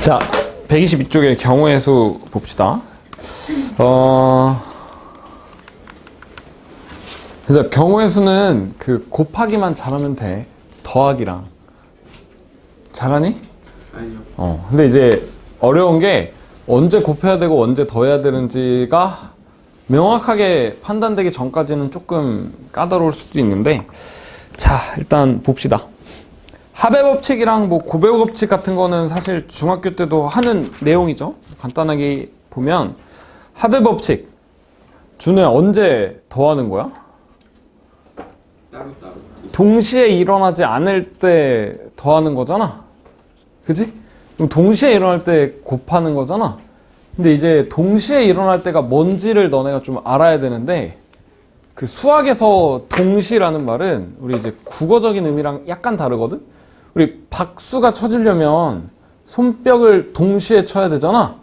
자, 122쪽의 경우의 수 봅시다. 그래서 경우의 수는 그 곱하기만 잘하면 돼. 더하기랑. 잘하니? 아니요. 근데 이제 어려운 게 언제 곱해야 되고 언제 더해야 되는지가 명확하게 판단되기 전까지는 조금 까다로울 수도 있는데, 자, 일단 봅시다. 합의 법칙이랑 뭐 곱의 법칙 같은 거는 사실 중학교 때도 하는 내용이죠. 간단하게 보면 합의 법칙, 준우야 언제 더하는 거야? 따로따로. 동시에 일어나지 않을 때 더하는 거잖아. 그지? 그럼 동시에 일어날 때 곱하는 거잖아. 근데 이제 동시에 일어날 때가 뭔지를 너네가 좀 알아야 되는데, 그 수학에서 동시라는 말은 우리 이제 국어적인 의미랑 약간 다르거든? 우리 박수가 쳐지려면 손뼉을 동시에 쳐야 되잖아.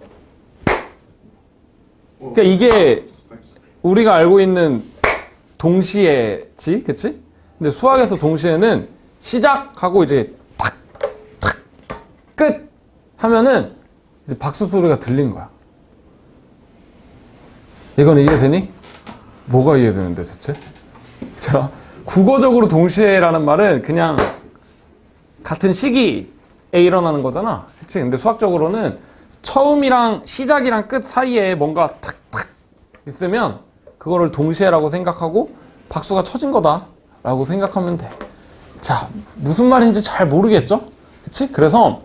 그러니까 이게 우리가 알고 있는 동시에지, 그치? 근데 수학에서 동시에는 시작하고 이제 탁, 탁, 끝 하면은 이제 박수 소리가 들린 거야. 이건 이해되니? 뭐가 이해되는데 대체? 자, 국어적으로 동시에라는 말은 그냥 같은 시기에 일어나는 거잖아. 그치? 근데 수학적으로는 처음이랑 시작이랑 끝 사이에 뭔가 탁탁 있으면 그거를 동시에라고 생각하고 박수가 쳐진 거다 라고 생각하면 돼. 자, 무슨 말인지 잘 모르겠죠? 그치? 그래서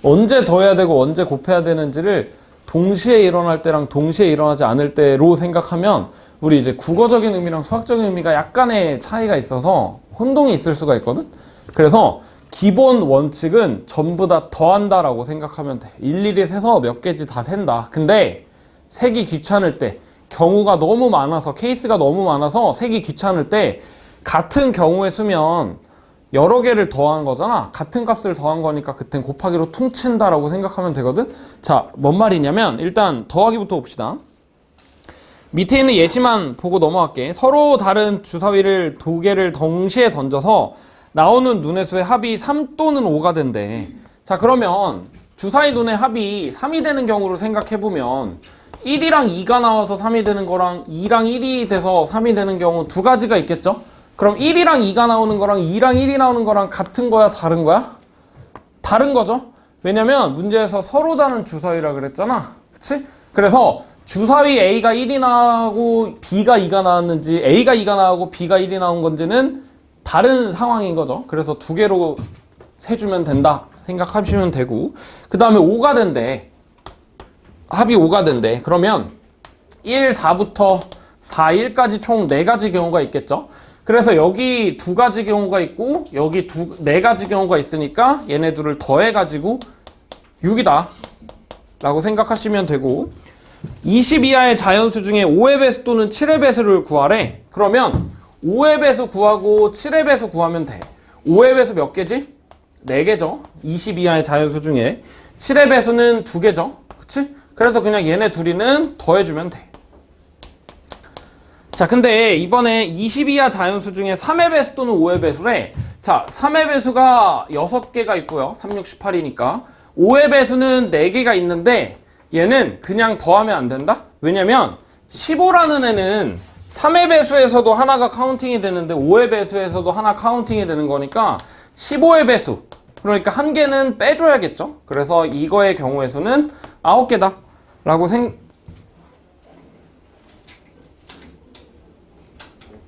언제 더해야 되고 언제 곱해야 되는지를 동시에 일어날 때랑 동시에 일어나지 않을 때로 생각하면 우리 이제 국어적인 의미랑 수학적인 의미가 약간의 차이가 있어서 혼동이 있을 수가 있거든? 그래서 기본 원칙은 전부 다 더한다라고 생각하면 돼. 일일이 세서 몇 개지 다 센다. 근데 세기 귀찮을 때, 경우가 너무 많아서, 케이스가 너무 많아서 세기 귀찮을 때 같은 경우에 쓰면 여러 개를 더한 거잖아. 같은 값을 더한 거니까 그땐 곱하기로 퉁친다라고 생각하면 되거든. 자, 뭔 말이냐면 일단 더하기부터 봅시다. 밑에 있는 예시만 보고 넘어갈게. 서로 다른 주사위를 두 개를 동시에 던져서 나오는 눈의 수의 합이 3 또는 5가 된대. 자, 그러면 주사위 눈의 합이 3이 되는 경우를 생각해보면 1이랑 2가 나와서 3이 되는 거랑 2랑 1이 돼서 3이 되는 경우 두 가지가 있겠죠? 그럼 1이랑 2가 나오는 거랑 2랑 1이 나오는 거랑 같은 거야? 다른 거야? 다른 거죠? 왜냐면 문제에서 서로 다른 주사위라 그랬잖아. 그치? 그래서 주사위 A가 1이 나오고 B가 2가 나왔는지 A가 2가 나오고 B가 1이 나온 건지는 다른 상황인 거죠. 그래서 두 개로 세주면 된다 생각하시면 되고, 그 다음에 5가 된대. 합이 5가 된대. 그러면 1, 4부터 4, 1까지 총 4가지 경우가 있겠죠. 그래서 여기 2가지 경우가 있고 여기 4가지 경우가 있으니까 얘네 둘을 더해가지고 6이다 라고 생각하시면 되고, 20 이하의 자연수 중에 5의 배수 또는 7의 배수를 구하래. 그러면 5의 배수 구하고 7의 배수 구하면 돼. 5의 배수 몇 개지? 4개죠. 20 이하의 자연수 중에 7의 배수는 2개죠. 그치? 그래서 그냥 얘네 둘이는 더해주면 돼. 자, 근데 이번에 20 이하 자연수 중에 3의 배수 또는 5의 배수래. 자, 3의 배수가 6개가 있고요. 3, 6, 18이니까. 5의 배수는 4개가 있는데 얘는 그냥 더하면 안 된다? 왜냐면 15라는 애는 3의 배수에서도 하나가 카운팅이 되는데 5의 배수에서도 하나 카운팅이 되는 거니까 15의 배수, 그러니까 한 개는 빼줘야겠죠. 그래서 이거의 경우의 수는 9개다 라고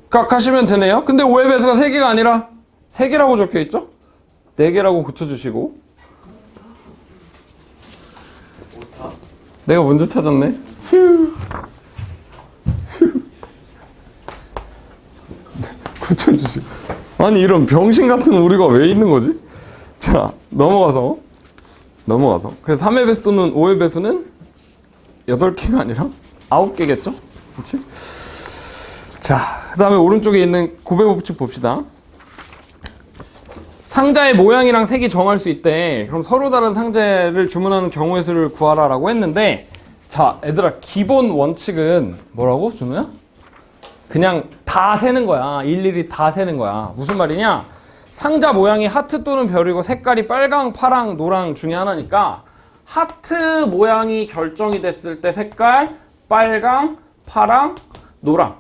생각하시면 되네요. 근데 5의 배수가 3개가 아니라 3개라고 적혀있죠. 4개라고 고쳐주시고. 내가 먼저 찾았네. 휴. 고쳐주시고. 아니, 이런 병신 같은 우리가 왜 있는 거지? 자, 넘어가서. 그래서 3의 배수 또는 5의 배수는 8개가 아니라 9개겠죠? 그치? 자, 그 다음에 오른쪽에 있는 곱의 법칙 봅시다. 상자의 모양이랑 색이 정할 수 있대. 그럼 서로 다른 상자를 주문하는 경우의 수를 구하라 라고 했는데, 자, 얘들아, 기본 원칙은 뭐라고, 준우야? 그냥 다 세는 거야. 일일이 다 세는 거야. 무슨 말이냐? 상자 모양이 하트 또는 별이고 색깔이 빨강, 파랑, 노랑 중에 하나니까 하트 모양이 결정이 됐을 때 색깔 빨강, 파랑, 노랑.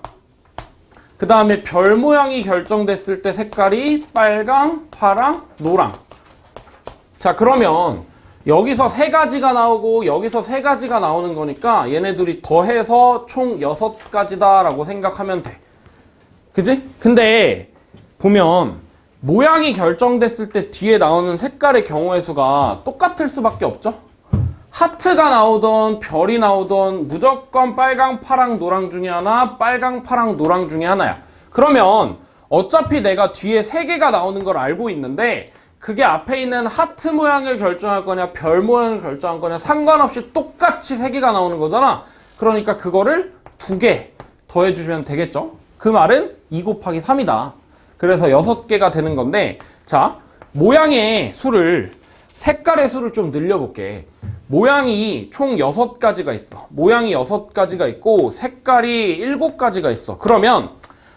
그 다음에 별 모양이 결정됐을 때 색깔이 빨강, 파랑, 노랑. 자, 그러면 여기서 세 가지가 나오고 여기서 세 가지가 나오는 거니까 얘네들이 더해서 총 6가지다 라고 생각하면 돼. 그지? 근데 보면 모양이 결정됐을 때 뒤에 나오는 색깔의 경우의 수가 똑같을 수밖에 없죠? 하트가 나오던 별이 나오던 무조건 빨강, 파랑, 노랑 중에 하나, 빨강, 파랑, 노랑 중에 하나야. 그러면 어차피 내가 뒤에 3개가 나오는 걸 알고 있는데 그게 앞에 있는 하트 모양을 결정할 거냐 별 모양을 결정할 거냐 상관없이 똑같이 3개가 나오는 거잖아. 그러니까 그거를 2개 더해주시면 되겠죠. 그 말은 2 곱하기 3이다. 그래서 6개가 되는 건데, 자, 모양의 수를, 색깔의 수를 좀 늘려볼게. 모양이 총 6가지가 있어. 모양이 6가지가 있고 색깔이 7가지가 있어. 그러면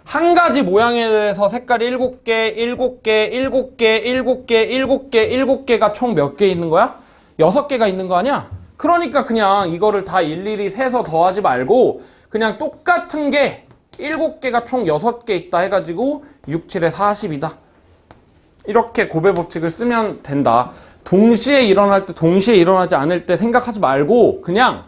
한 가지 모양에 대해서 색깔이 7개, 7개, 7개, 7개, 7개, 7개가 총 몇 개 있는 거야? 6개가 있는 거 아니야? 그러니까 그냥 이거를 다 일일이 세서 더하지 말고 그냥 똑같은 게 7개가 총 6개 있다 해가지고 6, 7에 40이다. 이렇게 곱의 법칙을 쓰면 된다. 동시에 일어날 때, 동시에 일어나지 않을 때 생각하지 말고 그냥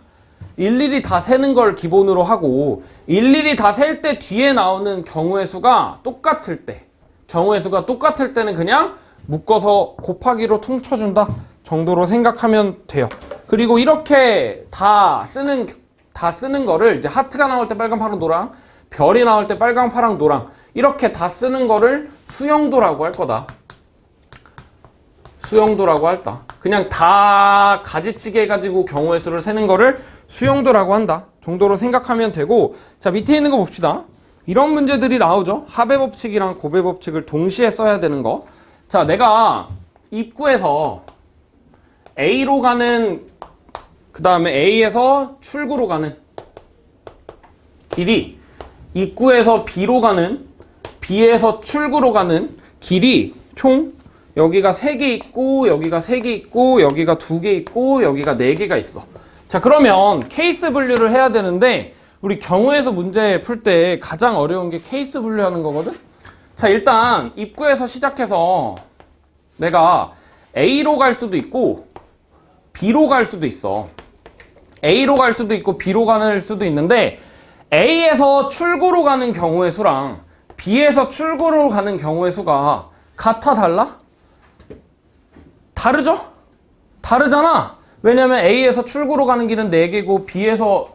일일이 다 세는 걸 기본으로 하고 일일이 다 셀 때 뒤에 나오는 경우의 수가 똑같을 때, 경우의 수가 똑같을 때는 그냥 묶어서 곱하기로 퉁쳐준다 정도로 생각하면 돼요. 그리고 이렇게 다 쓰는 거를 이제 하트가 나올 때 빨간, 파랑, 노랑, 별이 나올 때 빨강, 파랑, 노랑 이렇게 다 쓰는 거를 수영도라고 할 거다. 수영도라고 할다. 그냥 다 가지치기 해가지고 경우의 수를 세는 거를 수영도라고 한다 정도로 생각하면 되고, 자, 밑에 있는 거 봅시다. 이런 문제들이 나오죠. 합의 법칙이랑 곱의 법칙을 동시에 써야 되는 거. 자, 내가 입구에서 A로 가는, 그 다음에 A에서 출구로 가는 길이 입구에서 B로 가는, B에서 출구로 가는 길이 총 여기가 3개 있고 여기가 3개 있고 여기가 2개 있고 여기가 4개가 있어. 자, 그러면 케이스 분류를 해야 되는데 우리 경우의 수 문제 풀 때 가장 어려운 게 케이스 분류하는 거거든. 자, 일단 입구에서 시작해서 내가 A로 갈 수도 있고 B로 갈 수도 있어. A로 갈 수도 있고 B로 갈 수도 있는데 A에서 출구로 가는 경우의 수랑 B에서 출구로 가는 경우의 수가 같아, 달라? 다르죠? 다르잖아. 왜냐면 A에서 출구로 가는 길은 4개고 B에서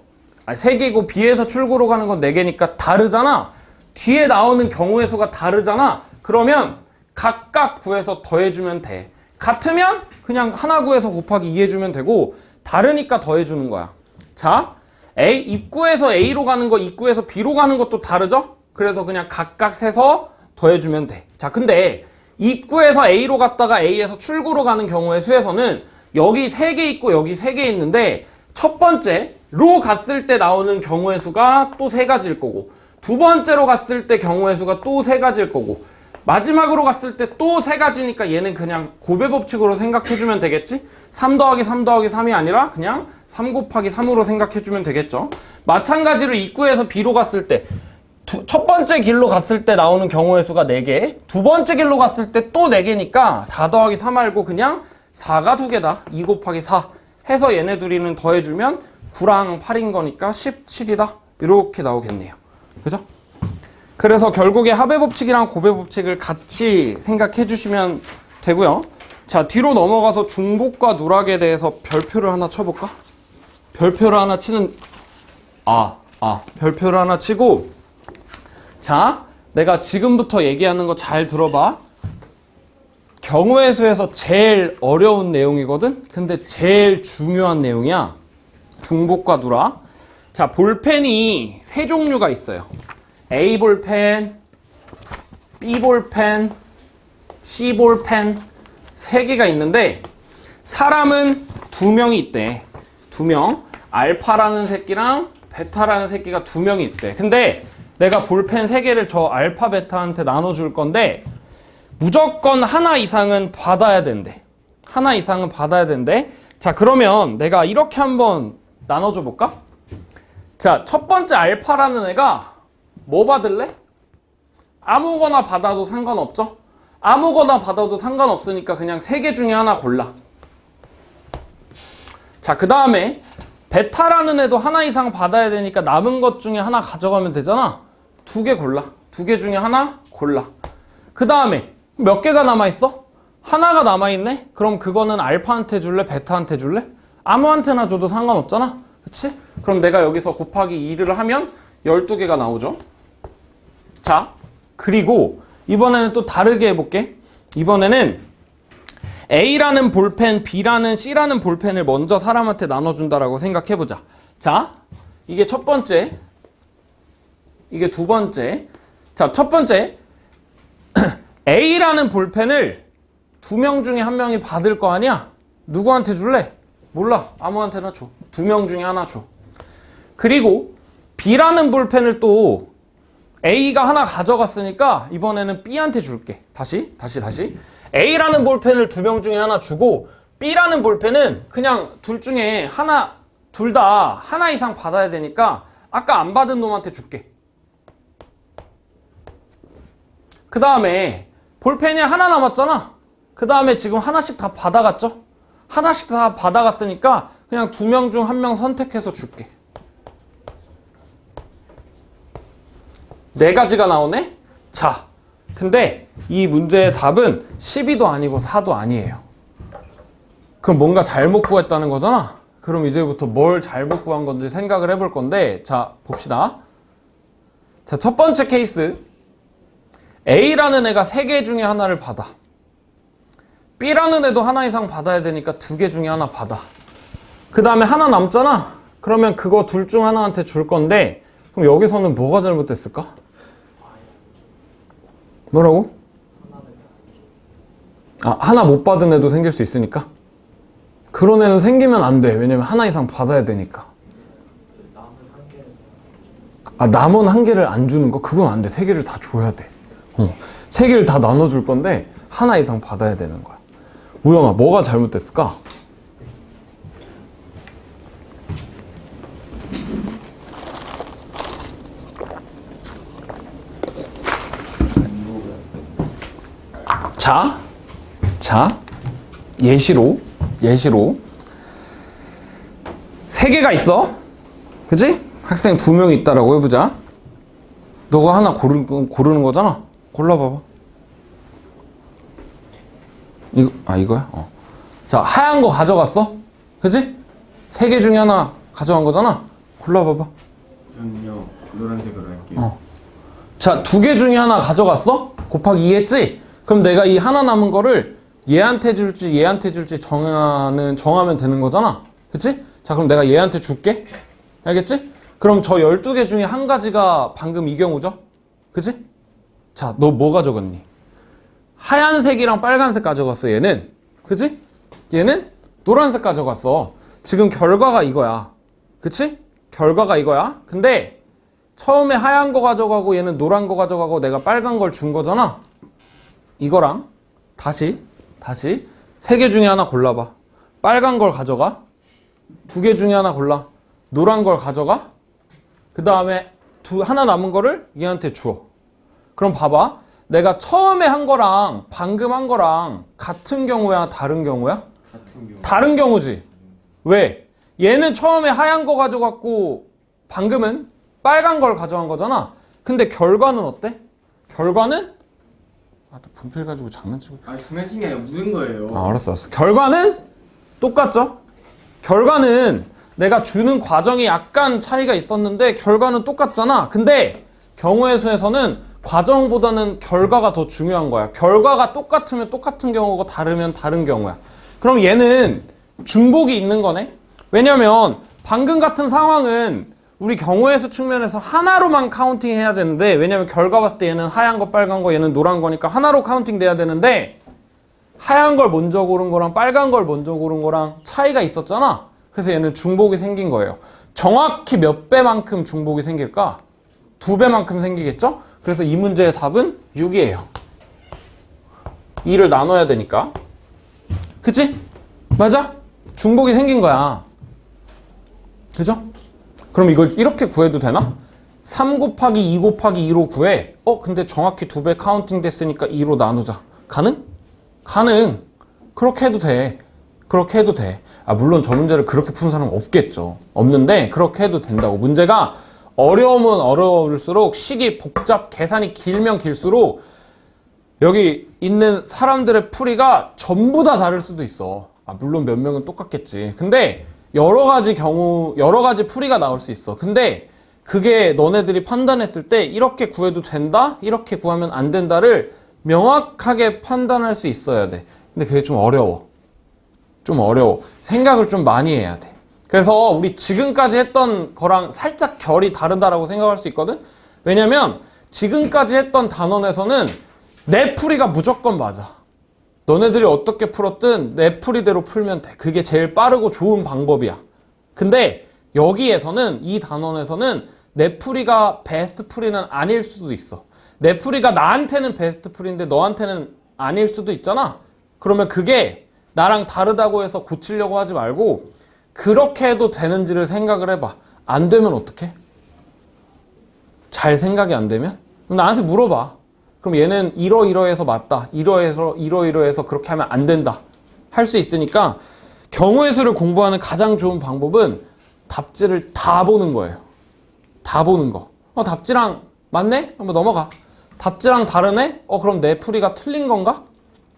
3개고 B에서 출구로 가는 건 4개니까 다르잖아. 뒤에 나오는 경우의 수가 다르잖아. 그러면 각각 구해서 더해주면 돼. 같으면 그냥 하나 구해서 곱하기 2 해주면 되고 다르니까 더해주는 거야. 자, 입구에서 A로 가는 거, 입구에서 B로 가는 것도 다르죠? 그래서 그냥 각각 세서 더해주면 돼. 자, 근데 입구에서 A로 갔다가 A에서 출구로 가는 경우의 수에서는 여기 3개 있고 여기 3개 있는데 첫 번째로 갔을 때 나오는 경우의 수가 또 3가지일 거고 두 번째로 갔을 때 경우의 수가 또 3가지일 거고 마지막으로 갔을 때 또 3가지니까 얘는 그냥 곱의 법칙으로 생각해주면 되겠지? 3 더하기 3 더하기 3이 아니라 그냥 3 곱하기 3으로 생각해주면 되겠죠? 마찬가지로 입구에서 B로 갔을 때 첫 번째 길로 갔을 때 나오는 경우의 수가 4개, 두 번째 길로 갔을 때 또 4개니까 4 더하기 3 말고 그냥 4가 2개다. 2 곱하기 4 해서 얘네 둘이는 더해주면 9랑 8인 거니까 17이다. 이렇게 나오겠네요. 그죠? 그래서 결국에 합의 법칙이랑 곱의 법칙을 같이 생각해 주시면 되고요. 자, 뒤로 넘어가서 중복과 누락에 대해서 별표를 하나 쳐볼까? 별표를 하나 치는, 별표를 하나 치고, 자, 내가 지금부터 얘기하는 거 잘 들어봐. 경우의 수에서 제일 어려운 내용이거든? 근데 제일 중요한 내용이야. 중복과 누락. 자, 볼펜이 3종류가 있어요. A 볼펜, B 볼펜, C 볼펜 3개가 있는데 사람은 2명이 있대. 2명. 알파라는 새끼랑 베타라는 새끼가 2명이 있대. 근데 내가 볼펜 3개를 저 알파, 베타한테 나눠줄 건데 무조건 하나 이상은 받아야 된대. 하나 이상은 받아야 된대. 자, 그러면 내가 이렇게 한번 나눠줘 볼까? 자, 첫 번째 알파라는 애가 뭐 받을래? 아무거나 받아도 상관없죠? 아무거나 받아도 상관없으니까 그냥 3개 중에 하나 골라. 자, 그 다음에 베타라는 애도 하나 이상 받아야 되니까 남은 것 중에 하나 가져가면 되잖아. 2개 골라. 2개 중에 하나 골라. 그 다음에 몇 개가 남아있어? 하나가 남아있네? 그럼 그거는 알파한테 줄래? 베타한테 줄래? 아무한테나 줘도 상관없잖아. 그치? 그럼 내가 여기서 곱하기 2를 하면 12개가 나오죠. 자, 그리고 이번에는 또 다르게 해볼게. 이번에는 A라는 볼펜, B라는 C라는 볼펜을 먼저 사람한테 나눠준다라고 생각해보자. 자, 이게 첫 번째, 이게 두 번째. 자, 첫 번째 A라는 볼펜을 2명 중에 1명이 받을 거 아니야? 누구한테 줄래? 몰라. 아무한테나 줘. 2명 중에 하나 줘. 그리고 B라는 볼펜을 또 A가 하나 가져갔으니까 이번에는 B한테 줄게. 다시. A라는 볼펜을 2명 중에 하나 주고 B라는 볼펜은 그냥 둘 중에 하나, 둘 다 하나 이상 받아야 되니까 아까 안 받은 놈한테 줄게. 그 다음에 볼펜이 하나 남았잖아. 그 다음에 지금 하나씩 다 받아갔죠? 하나씩 다 받아갔으니까 그냥 2명 중 1명 선택해서 줄게. 4가지가 나오네? 자, 근데 이 문제의 답은 12도 아니고 4도 아니에요. 그럼 뭔가 잘못 구했다는 거잖아? 그럼 이제부터 뭘 잘못 구한 건지 생각을 해볼 건데, 자, 봅시다. 자, 첫 번째 케이스. A라는 애가 3개 중에 하나를 받아. B라는 애도 하나 이상 받아야 되니까 2개 중에 하나 받아. 그 다음에 하나 남잖아? 그러면 그거 둘 중 하나한테 줄 건데, 그럼 여기서는 뭐가 잘못됐을까? 뭐라고? 아, 하나 못 받은 애도 생길 수 있으니까? 그런 애는 생기면 안 돼. 왜냐면 하나 이상 받아야 되니까. 아, 남은 1개를 안 주는 거? 그건 안 돼. 3개를 다 줘야 돼. 3개를 다 나눠줄 건데 하나 이상 받아야 되는 거야. 우영아, 뭐가 잘못됐을까? 자, 예시로 3개가 있어. 그치? 학생 2명 있다라고 해보자. 너가 하나 고르는 거잖아. 골라봐봐. 이거야? 자, 하얀 거 가져갔어? 그치? 3개 중에 하나 가져간 거잖아. 골라봐봐. 저는요, 노란색으로 할게요. 자, 2개 중에 하나 가져갔어? 곱하기 2 했지? 그럼 내가 이 하나 남은 거를 얘한테 줄지 얘한테 줄지 정하면 되는 거잖아. 그치? 자, 그럼 내가 얘한테 줄게. 알겠지? 그럼 저 12개 중에 한 가지가 방금 이 경우죠? 그치? 자, 너 뭐 가져갔니? 하얀색이랑 빨간색 가져갔어, 얘는. 그치? 얘는 노란색 가져갔어. 지금 결과가 이거야. 그치? 결과가 이거야. 근데 처음에 하얀 거 가져가고 얘는 노란 거 가져가고 내가 빨간 걸 준 거잖아. 이거랑 다시 3개 중에 하나 골라봐. 빨간 걸 가져가. 2개 중에 하나 골라. 노란 걸 가져가. 그 다음에 하나 남은 거를 얘한테 줘. 그럼 봐봐. 내가 처음에 한 거랑 방금 한 거랑 같은 경우야, 다른 경우야? 같은 경우. 다른 경우지. 왜? 얘는 처음에 하얀 거 가져갔고 방금은 빨간 걸 가져간 거잖아. 근데 결과는 어때? 결과는 또 분필 가지고 장난치고. 아, 장난친 게 아니라 묻은 거예요. 아, 알았어. 결과는 똑같죠? 결과는 내가 주는 과정이 약간 차이가 있었는데 결과는 똑같잖아. 근데 경우의 수에서는 과정보다는 결과가 더 중요한 거야. 결과가 똑같으면 똑같은 경우고 다르면 다른 경우야. 그럼 얘는 중복이 있는 거네? 왜냐면 방금 같은 상황은 우리 경우의 수 측면에서 하나로만 카운팅 해야 되는데, 왜냐면 결과 봤을 때 얘는 하얀 거 빨간 거 얘는 노란 거니까 하나로 카운팅 돼야 되는데 하얀 걸 먼저 고른 거랑 빨간 걸 먼저 고른 거랑 차이가 있었잖아. 그래서 얘는 중복이 생긴 거예요. 정확히 몇 배만큼 중복이 생길까? 2배만큼 생기겠죠? 그래서 이 문제의 답은 6이에요. 2를 나눠야 되니까. 그치? 맞아? 중복이 생긴 거야. 그죠? 그럼 이걸 이렇게 구해도 되나? 3 곱하기 2 곱하기 2로 구해. 근데 정확히 2배 카운팅 됐으니까 2로 나누자. 가능? 가능. 그렇게 해도 돼. 그렇게 해도 돼. 물론 저 문제를 그렇게 푸는 사람은 없겠죠. 없는데 그렇게 해도 된다고. 문제가 어려우면 어려울수록 식이 복잡, 계산이 길면 길수록 여기 있는 사람들의 풀이가 전부 다 다를 수도 있어. 물론 몇 명은 똑같겠지. 근데 여러 가지 풀이가 나올 수 있어. 근데 그게 너네들이 판단했을 때 이렇게 구해도 된다? 이렇게 구하면 안 된다를 명확하게 판단할 수 있어야 돼. 근데 그게 좀 어려워. 좀 어려워. 생각을 좀 많이 해야 돼. 그래서 우리 지금까지 했던 거랑 살짝 결이 다르다라고 생각할 수 있거든? 왜냐면 지금까지 했던 단원에서는 내 풀이가 무조건 맞아. 너네들이 어떻게 풀었든 내 풀이대로 풀면 돼. 그게 제일 빠르고 좋은 방법이야. 근데 여기에서는, 이 단원에서는 내 풀이가 베스트 풀이는 아닐 수도 있어. 내 풀이가 나한테는 베스트 풀이인데 너한테는 아닐 수도 있잖아. 그러면 그게 나랑 다르다고 해서 고치려고 하지 말고 그렇게 해도 되는지를 생각을 해봐. 안 되면 어떡해? 잘 생각이 안 되면? 그럼 나한테 물어봐. 그럼 얘는 이러이러해서 맞다. 이러이러해서 그렇게 하면 안 된다. 할 수 있으니까 경우의 수를 공부하는 가장 좋은 방법은 답지를 다 보는 거예요. 다 보는 거. 답지랑 맞네? 한번 넘어가. 답지랑 다르네? 그럼 내 풀이가 틀린 건가?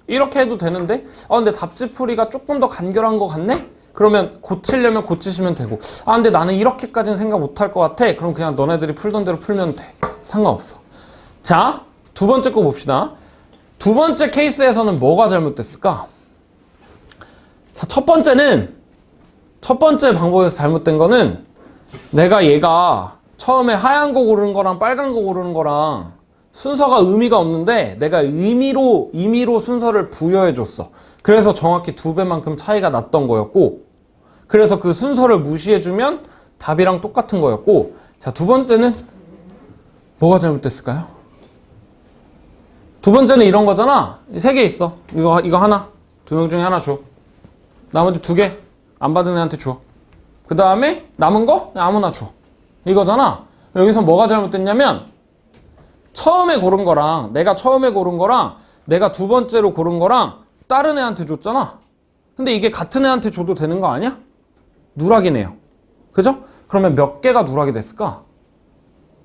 이렇게 해도 되는데 근데 답지 풀이가 조금 더 간결한 것 같네? 그러면 고치려면 고치시면 되고 근데 나는 이렇게까지는 생각 못할 것 같아. 그럼 그냥 너네들이 풀던 대로 풀면 돼. 상관없어. 자, 두 번째 거 봅시다. 두 번째 케이스에서는 뭐가 잘못됐을까? 자, 첫 번째 방법에서 잘못된 거는 내가 얘가 처음에 하얀 거 고르는 거랑 빨간 거 고르는 거랑 순서가 의미가 없는데 내가 임의로 순서를 부여해줬어. 그래서 정확히 2배만큼 차이가 났던 거였고, 그래서 그 순서를 무시해주면 답이랑 똑같은 거였고, 자, 두 번째는 뭐가 잘못됐을까요? 두 번째는 이런 거잖아. 3개 있어. 이거 하나. 2명 중에 하나 줘. 나머지 2개 안 받은 애한테 줘. 그 다음에 남은 거 아무나 줘. 이거잖아. 여기서 뭐가 잘못됐냐면 내가 처음에 고른 거랑 내가 두 번째로 고른 거랑 다른 애한테 줬잖아. 근데 이게 같은 애한테 줘도 되는 거 아니야? 누락이네요. 그죠? 그러면 몇 개가 누락이 됐을까?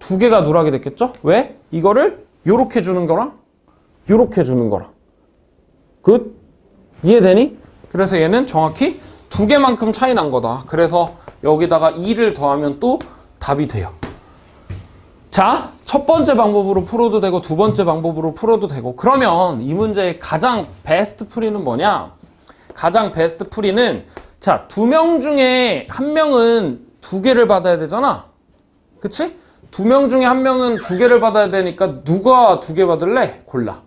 2개가 누락이 됐겠죠? 왜? 이거를 요렇게 주는 거랑 요렇게 주는 거랑. 굿? 이해되니? 그래서 얘는 정확히 2개만큼 차이 난 거다. 그래서 여기다가 2를 더하면 또 답이 돼요. 자, 첫 번째 방법으로 풀어도 되고 두 번째 방법으로 풀어도 되고. 그러면 이 문제의 가장 베스트 풀이는 뭐냐? 가장 베스트 풀이는, 자, 2명 중에 1명은 2개를 받아야 되잖아. 그치? 2명 중에 1명은 2개를 받아야 되니까 누가 2개 받을래? 골라.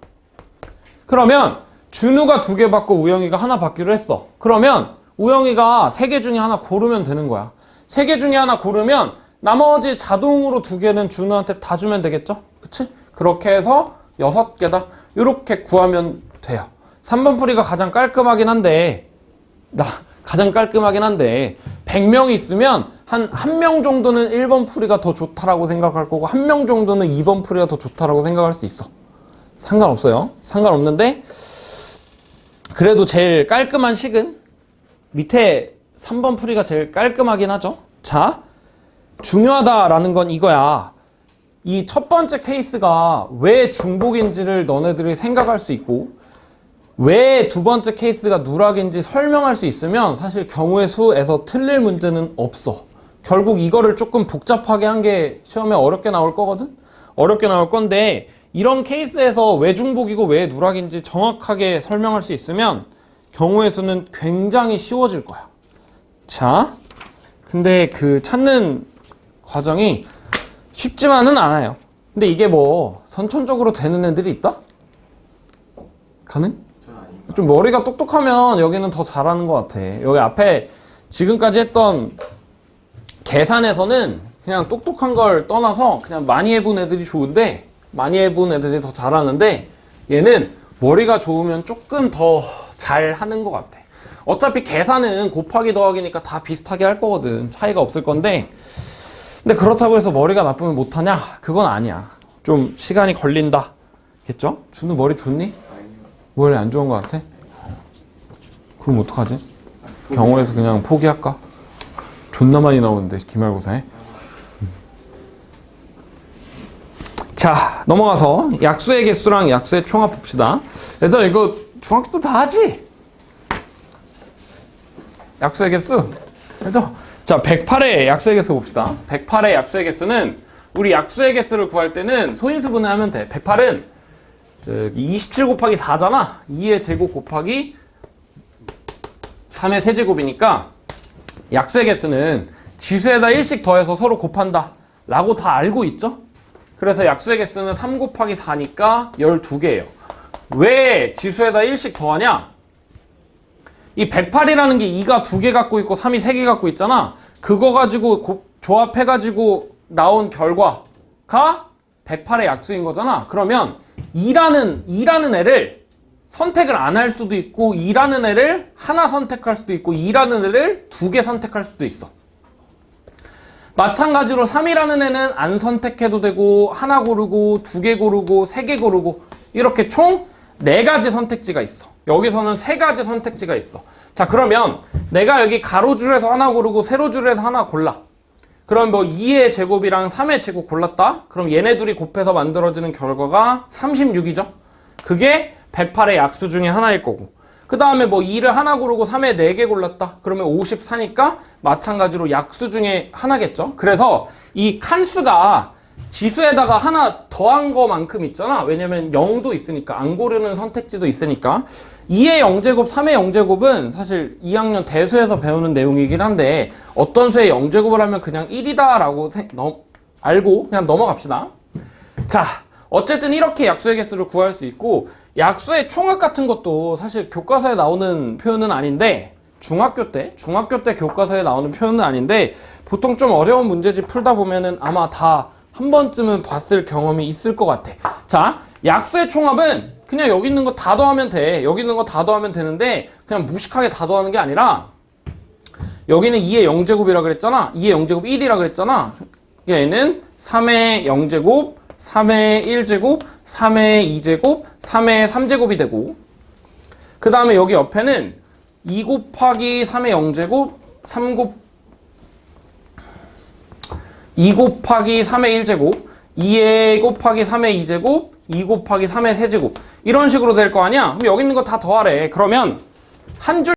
그러면 준우가 2개 받고 우영이가 하나 받기로 했어. 그러면 우영이가 3개 중에 하나 고르면 되는 거야. 3개 중에 하나 고르면 나머지 자동으로 2개는 준우한테 다 주면 되겠죠? 그치? 그렇게 해서 6개다. 이렇게 구하면 돼요. 3번 풀이가 가장 깔끔하긴 한데 100명이 있으면 한 1명 정도는 1번 풀이가 더 좋다라고 생각할 거고 1명 정도는 2번 풀이가 더 좋다라고 생각할 수 있어. 상관없어요. 상관없는데 그래도 제일 깔끔한 식은 밑에 3번 풀이가 제일 깔끔하긴 하죠. 자, 중요하다라는 건 이거야. 이 첫 번째 케이스가 왜 중복인지를 너네들이 생각할 수 있고 왜 두 번째 케이스가 누락인지 설명할 수 있으면 사실 경우의 수에서 틀릴 문제는 없어. 결국 이거를 조금 복잡하게 한 게 시험에 어렵게 나올 거거든? 어렵게 나올 건데 이런 케이스에서 왜 중복이고 왜 누락인지 정확하게 설명할 수 있으면 경우의 수는 굉장히 쉬워질 거야. 자, 근데 그 찾는 과정이 쉽지만은 않아요. 근데 이게 뭐 선천적으로 되는 애들이 있다? 가능? 좀 머리가 똑똑하면 여기는 더 잘하는 것 같아. 여기 앞에 지금까지 했던 계산에서는 그냥 똑똑한 걸 떠나서 그냥 많이 해본 애들이 좋은데 많이 해본 애들이 더 잘하는데 얘는 머리가 좋으면 조금 더 잘하는 것 같아. 어차피 계산은 곱하기 더하기니까 다 비슷하게 할 거거든. 차이가 없을 건데. 근데 그렇다고 해서 머리가 나쁘면 못하냐? 그건 아니야. 좀 시간이 걸린다. 겠죠? 준우 머리 좋니? 아니요. 머리 안 좋은 것 같아? 그럼 어떡하지? 경호에서 그냥 포기할까? 존나 많이 나오는데 기말고사에. 자, 넘어가서 약수의 개수랑 약수의 총합 봅시다. 얘들아 이거 중학교 때 다 하지? 약수의 개수. 그죠? 자, 108의 약수의 개수 봅시다. 108의 약수의 개수는 우리 약수의 개수를 구할 때는 소인수분해 하면 돼. 108은 27 곱하기 4잖아. 2의 제곱 곱하기 3의 세제곱이니까 약수의 개수는 지수에다 1씩 더해서 서로 곱한다 라고 다 알고 있죠? 그래서 약수의 개수는 3 곱하기 4니까 12개예요. 왜 지수에다 1씩 더하냐? 이 108이라는 게 2가 2개 갖고 있고 3이 3개 갖고 있잖아. 그거 가지고 조합해가지고 나온 결과가 108의 약수인 거잖아. 그러면 2라는 애를 선택을 안 할 수도 있고 2라는 애를 하나 선택할 수도 있고 2라는 애를 2개 선택할 수도 있어. 마찬가지로 3이라는 애는 안 선택해도 되고 하나 고르고 2개 고르고 3개 고르고 이렇게 총 4가지 선택지가 있어. 여기서는 3가지 선택지가 있어. 자, 그러면 내가 여기 가로줄에서 하나 고르고 세로줄에서 하나 골라. 그럼 뭐 2의 제곱이랑 3의 제곱 골랐다? 그럼 얘네 둘이 곱해서 만들어지는 결과가 36이죠? 그게 108의 약수 중에 하나일 거고. 그 다음에 뭐 2를 하나 고르고 3에 4개 골랐다? 그러면 54니까 마찬가지로 약수 중에 하나겠죠? 그래서 이 칸수가 지수에다가 하나 더한 거만큼 있잖아. 왜냐면 0도 있으니까, 안 고르는 선택지도 있으니까. 2의 0제곱, 3의 0제곱은 사실 2학년 대수에서 배우는 내용이긴 한데 어떤 수의 0제곱을 하면 그냥 1이다 라고 알고 그냥 넘어갑시다. 자, 어쨌든 이렇게 약수의 개수를 구할 수 있고, 약수의 총합 같은 것도 사실 교과서에 나오는 표현은 아닌데, 중학교 때 교과서에 나오는 표현은 아닌데, 보통 좀 어려운 문제집 풀다 보면은 아마 다 한 번쯤은 봤을 경험이 있을 것 같아. 자, 약수의 총합은 그냥 여기 있는 거 다 더하면 돼. 여기 있는 거 다 더하면 되는데, 그냥 무식하게 다 더하는 게 아니라, 여기는 2의 0제곱이라 그랬잖아. 2의 0제곱 1이라 그랬잖아. 얘는 3의 0제곱, 3의 1제곱, 3의 2제곱, 3의 3제곱이 되고, 그 다음에 여기 옆에는 2 곱하기 3의 0제곱, 2 곱하기 3의 1제곱, 2 곱하기 3의 2제곱, 2 곱하기 3의 세제곱, 이런 식으로 될 거 아니야? 그럼 여기 있는 거 다 더하래. 그러면 한 줄